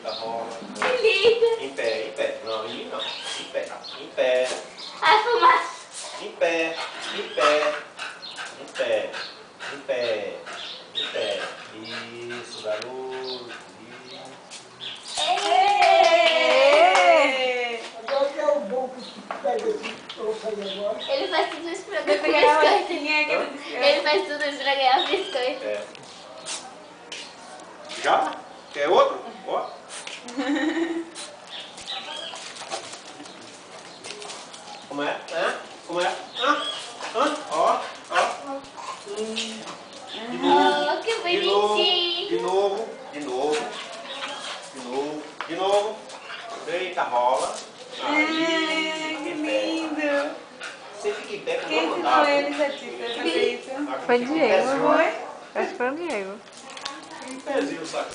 Deita, rola. Que lindo. Em pé, em pé. Não, em não. Em pé, em pé. Ai, fumaça. Em pé, em pé. Em pé, em pé. Em pé. Isso, garoto. Isso. Agora que é o bom que pega esse troço aí agora. Ele faz tudo isso pra Vai ganhar pegar a biscoito. latinha que eu disse. Ele faz tudo isso pra ganhar biscoito. É. Já? Quer outro? Ó. Como é? Hã? Como é? Hã? Hã? Ó, ó. De novo. Oh, que De novo. bonitinho. De novo. De novo. De novo. De novo. Deita, rola. Ai, que lindo. Você fica em pé com Quem uma ensinou mandada. eles a ti a fazer isso? Foi Diego. Foi? Acho que foi o Diego. Em pezinho, sabe?